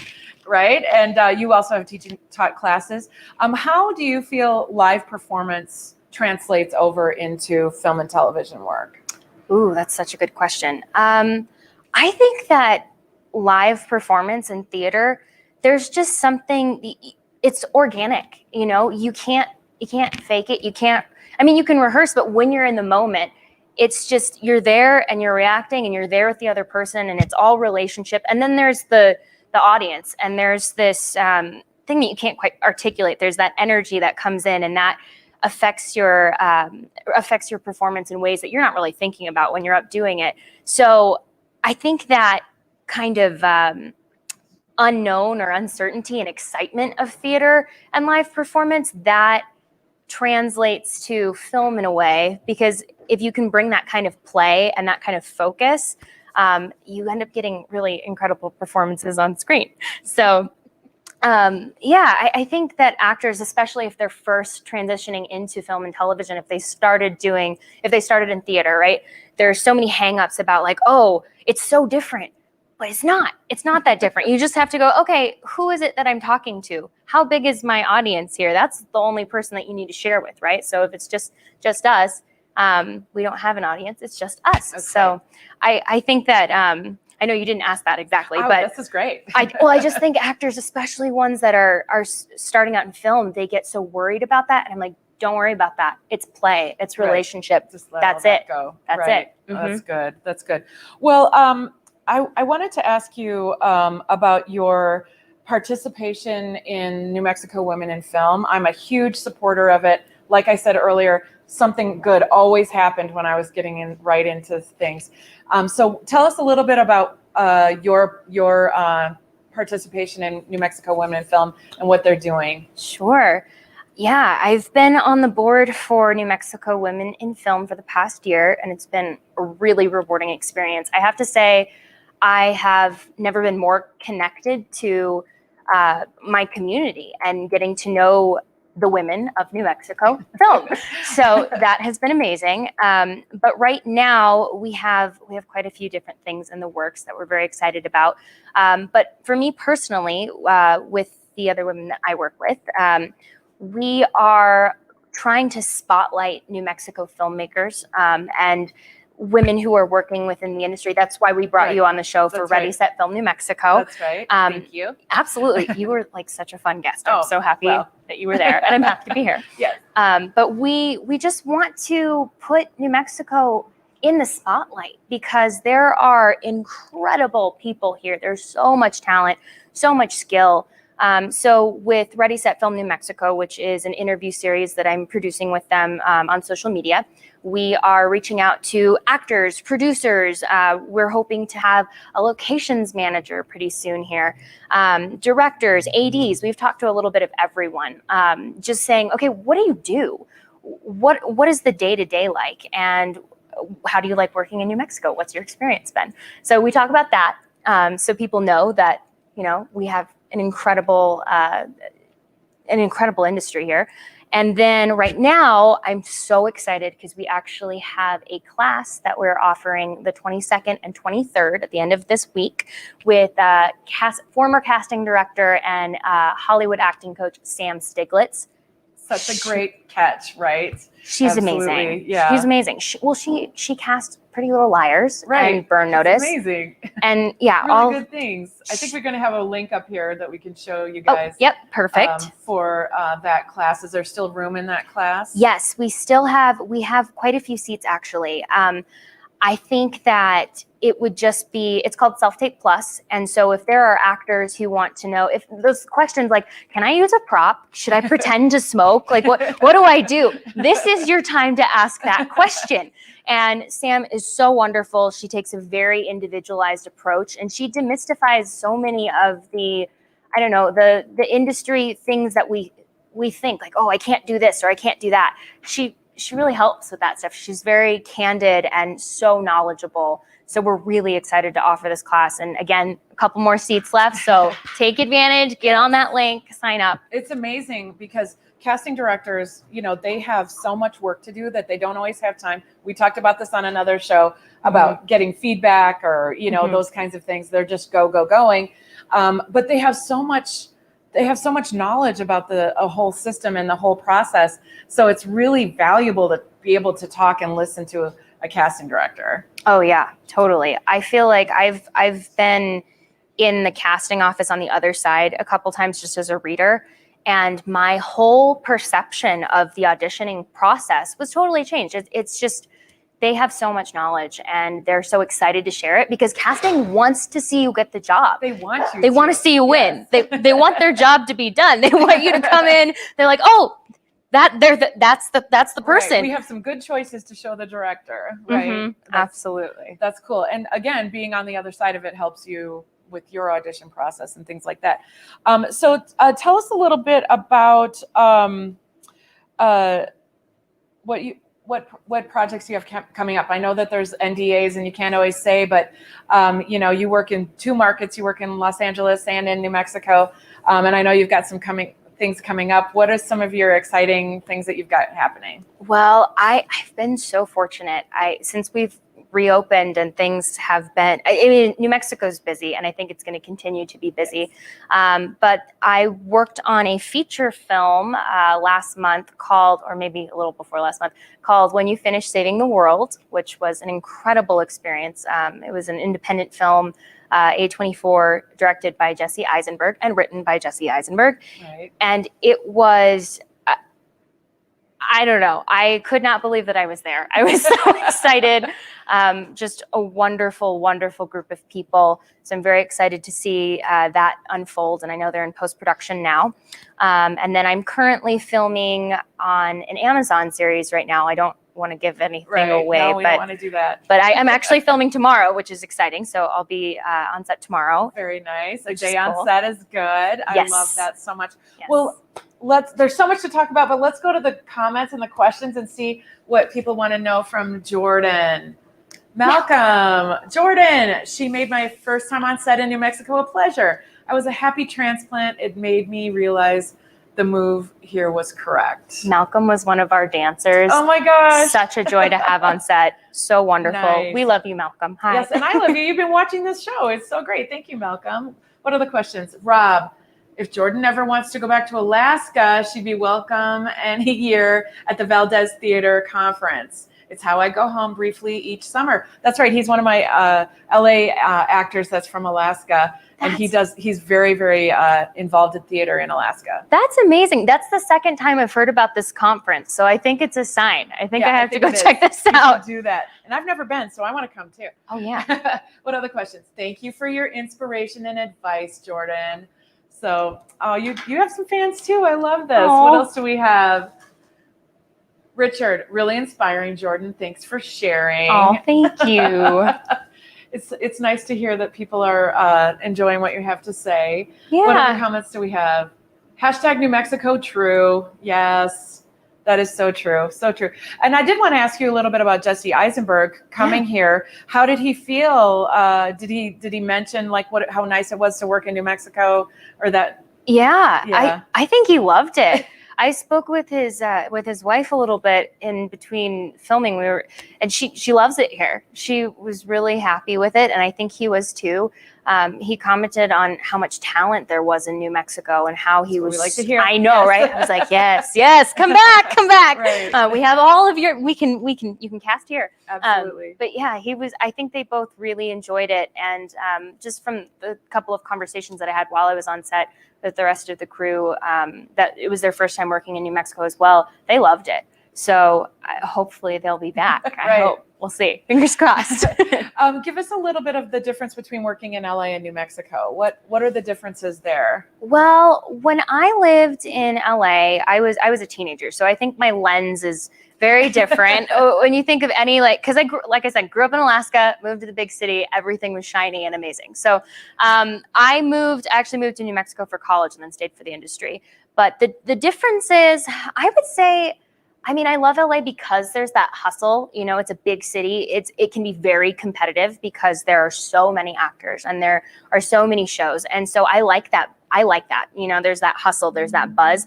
right? And you also have taught classes. How do you feel live performance translates over into film and television work? Ooh, that's such a good question. I think that live performance in theater, there's just something, it's organic, you can't fake it. You can rehearse, but when you're in the moment, it's just, you're there and you're reacting and you're there with the other person and it's all relationship. And then there's the audience and there's this thing that you can't quite articulate. There's that energy that comes in and that affects your performance in ways that you're not really thinking about when you're up doing it. So I think that kind of unknown or uncertainty and excitement of theater and live performance, that translates to film in a way, because if you can bring that kind of play and that kind of focus, you end up getting really incredible performances on screen. So I think that actors, especially if they're first transitioning into film and television, if they started in theater, right? There are so many hangups about like, oh, it's so different, but it's not that different. You just have to go, okay, who is it that I'm talking to? How big is my audience here? That's the only person that you need to share with, right? So if it's just us, we don't have an audience, it's just us. Okay. So I think that, I know you didn't ask that exactly, but this is great. I just think actors, especially ones that are starting out in film, they get so worried about that. And I'm like, don't worry about that. It's play. It's relationship. Right. Just let That's all that it. Go. That's right. it. Mm-hmm. That's good. That's good. Well, I wanted to ask you about your participation in New Mexico Women in Film. I'm a huge supporter of it. Like I said earlier, something good always happened when I was getting right into things. So tell us a little bit about your participation in New Mexico Women in Film and what they're doing. Sure. Yeah, I've been on the board for New Mexico Women in Film for the past year, and it's been a really rewarding experience. I have to say, I have never been more connected to my community and getting to know the women of New Mexico film. So that has been amazing. But right now we have quite a few different things in the works that we're very excited about. But for me personally, with the other women that I work with, we are trying to spotlight New Mexico filmmakers and women who are working within the industry. That's why we brought you on the show for Ready, Set, Film New Mexico. That's right. Thank you. Absolutely. You were like such a fun guest. I'm so happy that you were there, and I'm happy to be here. Yes. But we just want to put New Mexico in the spotlight because there are incredible people here. There's so much talent, so much skill. So with Ready, Set, Film New Mexico, which is an interview series that I'm producing with them on social media, we are reaching out to actors, producers. We're hoping to have a locations manager pretty soon here, directors, ADs. We've talked to a little bit of everyone, just saying, okay, what do you do? What is the day-to-day like? And how do you like working in New Mexico? What's your experience been? So we talk about that so people know that, we have an incredible industry here. And then right now, I'm so excited because we actually have a class that we're offering the 22nd and 23rd at the end of this week with former casting director and Hollywood acting coach, Sam Stiglitz. Such a great catch, right? She's Absolutely. amazing. Yeah. She's amazing. She cast Pretty Little Liars and Burn Notice. Amazing. And yeah, really good things. I think we're going to have a link up here that we can show you guys. Oh, yep, perfect. For that class. Is there still room in that class? Yes, we have quite a few seats actually. I think that it would just be, it's called Self-Tape Plus. And so if there are actors who want to know, if those questions like, can I use a prop? Should I pretend to smoke? Like, what do I do? This is your time to ask that question. And Sam is so wonderful. She takes a very individualized approach and she demystifies so many of the industry things that we think like, oh, I can't do this or I can't do that. She really helps with that stuff. She's very candid and so knowledgeable. So we're really excited to offer this class. And again, a couple more seats left. So take advantage, get on that link, sign up. It's amazing because casting directors, they have so much work to do that they don't always have time. We talked about this on another show about getting feedback or, those kinds of things. They're just going. But they have so much knowledge about the whole system and the whole process. So it's really valuable to be able to talk and listen to a casting director. Oh yeah, totally. I feel like I've been in the casting office on the other side a couple times just as a reader, and my whole perception of the auditioning process was totally changed. It's just, they have so much knowledge and they're so excited to share it because casting wants to see you get the job. They want you. They want to see you win. They want their job to be done. They want you to come in. They're like, oh, that's the person. Right. We have some good choices to show the director, right? Absolutely. That's cool. And again, being on the other side of it helps you with your audition process and things like that. So tell us a little bit about what projects you have coming up. I know that there's NDAs and you can't always say, but you work in 2 markets. You work in Los Angeles and in New Mexico, and I know you've got some things coming up. What are some of your exciting things that you've got happening? Well, I've been so fortunate. Since we've reopened and things have been, New Mexico's busy and I think it's going to continue to be busy. But I worked on a feature film last month or maybe a little before last month, called When You Finish Saving the World, which was an incredible experience. It was an independent film, A24, directed by Jesse Eisenberg and written by Jesse Eisenberg. Right. And it was, I don't know, I could not believe that I was there. I was so excited. Just a wonderful, wonderful group of people. So I'm very excited to see that unfold. And I know they're in post-production now. And then I'm currently filming on an Amazon series right now. I don't want to give anything away. No, we don't want to do that. But I'm actually filming tomorrow, which is exciting. So I'll be on set tomorrow. Very nice. A day on set is good. I Yes. love that so much. Yes. Well, there's so much to talk about, but let's go to the comments and the questions and see what people want to know from Jordyn. Malcolm, Jordyn, she made my first time on set in New Mexico a pleasure. I was a happy transplant. It made me realize the move here was correct. Malcolm was one of our dancers. Oh my gosh. Such a joy to have on set. So wonderful. Nice. We love you, Malcolm. Hi. Yes, and I love you. You've been watching this show. It's so great. Thank you, Malcolm. What are the questions? Rob, if Jordyn ever wants to go back to Alaska, she'd be welcome any year at the Valdez Theater Conference. It's how I go home briefly each summer. That's right. He's one of my LA actors that's from Alaska. And he's very, very involved in theater in Alaska. That's amazing. That's the second time I've heard about this conference. So I think it's a sign. I think I have to go check this out. Do that. And I've never been, so I want to come too. Oh, yeah. What other questions? Thank you for your inspiration and advice, Jordyn. So, you have some fans too. I love this. Aww. What else do we have? Richard, really inspiring, Jordyn. Thanks for sharing. Oh, thank you. It's nice to hear that people are enjoying what you have to say. Yeah. What other comments do we have? Hashtag New Mexico true. Yes, that is so true. So true. And I did want to ask you a little bit about Jesse Eisenberg coming here. How did he feel? Did he mention like how nice it was to work in New Mexico or that? Yeah. I think he loved it. I spoke with his wife a little bit in between filming. And she loves it here. She was really happy with it, and I think he was too. He commented on how much talent there was in New Mexico and how he was. We like to hear. I know, yes. right? I was like, yes, come back. Right. We have all of your. You can cast here. Absolutely. But yeah, he was. I think they both really enjoyed it, and just from the couple of conversations that I had while I was on set with the rest of the crew, that it was their first time working in New Mexico as well. They loved it. So hopefully they'll be back. Right. I hope. We'll see. Fingers crossed. Give us a little bit of the difference between working in LA and New Mexico. What are the differences there? Well, when I lived in LA, I was a teenager. So I think my lens is very different. When you think of any, because I grew up in Alaska, moved to the big city, everything was shiny and amazing. So I actually moved to New Mexico for college and then stayed for the industry. But the difference is, I would say I mean, I love LA because there's that hustle. You know, it's a big city. It can be very competitive because there are so many actors and there are so many shows. And so I like that. You know, there's that hustle, there's that buzz.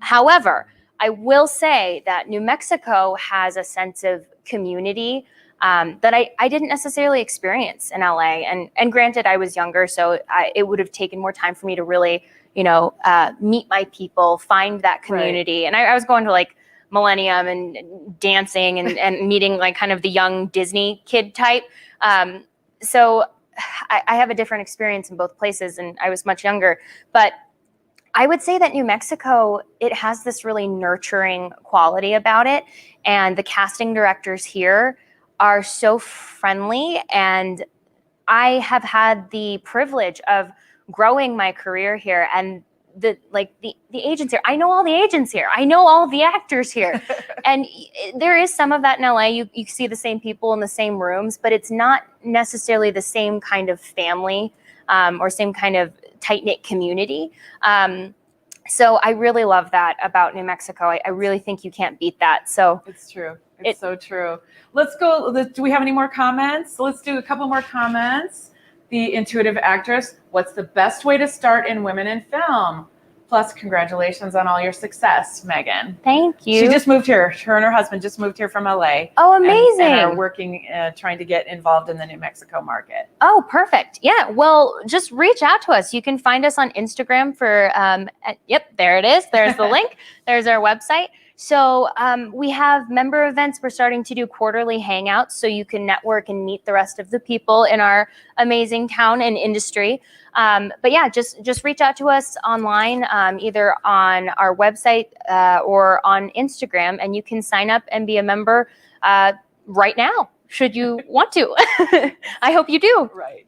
However, I will say that New Mexico has a sense of community that I didn't necessarily experience in LA. And granted, I was younger, so it would have taken more time for me to really, you know, meet my people, find that community. Right. And I was going to like Millennium and dancing and meeting like kind of the young Disney kid type. So I have a different experience in both places, and I was much younger. But I would say that New Mexico, it has this really nurturing quality about it. And the casting directors here are so friendly. And I have had the privilege of growing my career here. And the agents here, I know all the agents here. I know all the actors here. And there is some of that in LA. You see the same people in the same rooms, but it's not necessarily the same kind of family or same kind of tight-knit community. So I really love that about New Mexico. I really think you can't beat that. So it's true. It's so true. Let's go. Do we have any more comments? Let's do a couple more comments. The intuitive actress, what's the best way to start in women in film? Plus, congratulations on all your success, Megan. Thank you. She just moved here. Her and her husband just moved here from LA. Oh, amazing. And are working, trying to get involved in the New Mexico market. Oh, perfect. Yeah. Well, just reach out to us. You can find us on Instagram for, yep, there it is. There's the link. There's our website. So we have member events. We're starting to do quarterly hangouts so you can network and meet the rest of the people in our amazing town and industry. But yeah, just reach out to us online, either on our website or on Instagram, and you can sign up and be a member right now, should you want to. I hope you do. Right.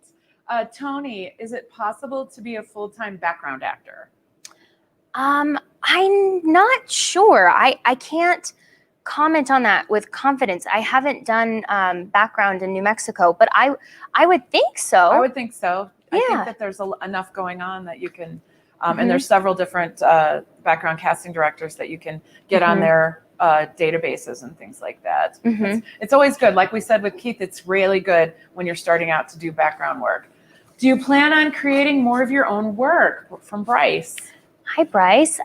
Tony, is it possible to be a full-time background actor? I'm not sure. I can't comment on that with confidence. I haven't done background in New Mexico, but I would think so. I would think so. Yeah. I think that there's enough going on that you can, and there's several different background casting directors that you can get on their databases and things like that. It's always good. Like we said with Keith, it's really good when you're starting out to do background work. Do you plan on creating more of your own work? From Bryce. Hi, Bryce.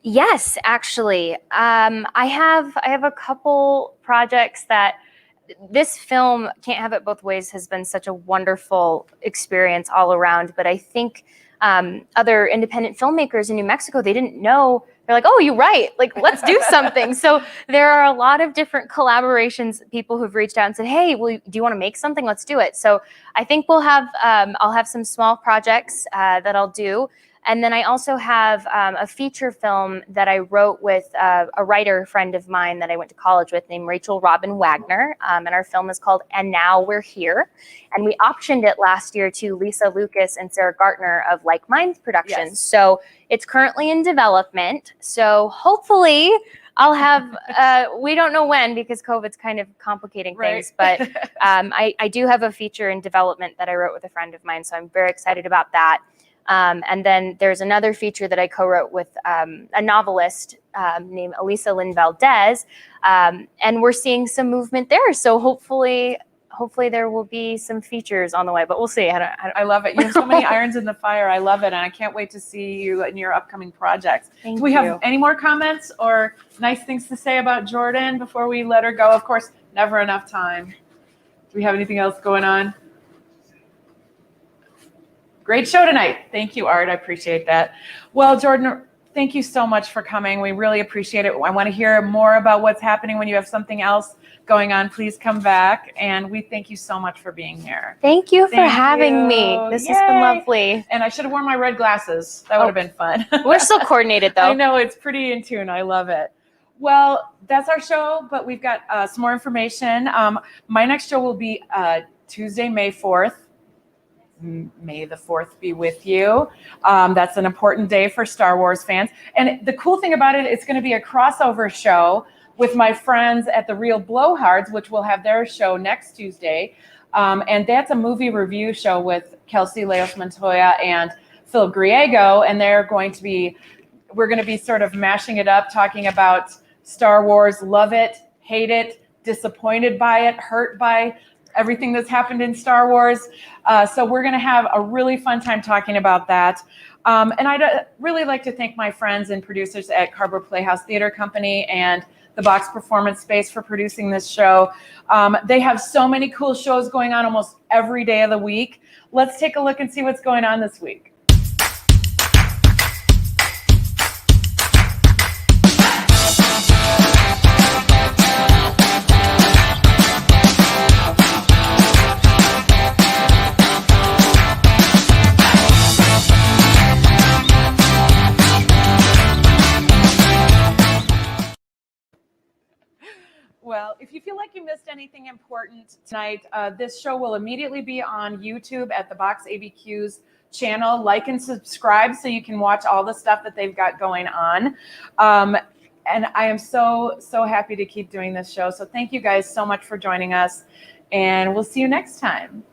Yes, actually. I have a couple projects that this film, Can't Have It Both Ways, has been such a wonderful experience all around. But I think other independent filmmakers in New Mexico, they didn't know. They're like, oh, you're right. Like, let's do something. So there are a lot of different collaborations, people who've reached out and said, hey, do you want to make something? Let's do it. So I think we'll have, I'll have some small projects that I'll do. And then I also have a feature film that I wrote with a writer friend of mine that I went to college with named Rachel Robin Wagner. And our film is called And Now We're Here. And we optioned it last year to Lisa Lucas and Sarah Gartner of Like Minds Productions. Yes. So it's currently in development. So hopefully I'll have, we don't know when because COVID's kind of complicating things, but I do have a feature in development that I wrote with a friend of mine. So I'm very excited about that. And then there's another feature that I co-wrote with a novelist named Elisa Lynn Valdez, and we're seeing some movement there. So hopefully there will be some features on the way, but we'll see. I love it. You have so many irons in the fire. I love it, and I can't wait to see you in your upcoming projects. Thank Do we you. have any more comments or nice things to say about Jordyn before we let her go? Of course, never enough time. Do we have anything else going on? Great show tonight. Thank you, Art. I appreciate that. Well, Jordyn, thank you so much for coming. We really appreciate it. I want to hear more about what's happening when you have something else going on. Please come back. And we thank you so much for being here. Thank you for having me. This has been lovely. And I should have worn my red glasses. That would have been fun. We're still coordinated, though. I know. It's pretty in tune. I love it. Well, that's our show, but we've got some more information. My next show will be Tuesday, May 4th. May the 4th be with you. That's an important day for Star Wars fans. And the cool thing about it, it's going to be a crossover show with my friends at the Real Blowhards, which will have their show next Tuesday. And that's a movie review show with Kelsey Leos Montoya and Phil Griego. And we're going to be sort of mashing it up, talking about Star Wars, love it, hate it, disappointed by it, hurt by everything that's happened in Star Wars. So we're going to have a really fun time talking about that. And I'd really like to thank my friends and producers at Cardboard Playhouse Theater Company and the Box Performance Space for producing this show. They have so many cool shows going on almost every day of the week. Let's take a look and see what's going on this week. Well, if you feel like you missed anything important tonight, this show will immediately be on YouTube at the Box ABQ's channel. Like and subscribe so you can watch all the stuff that they've got going on. And I am so happy to keep doing this show. So thank you guys so much for joining us, and we'll see you next time.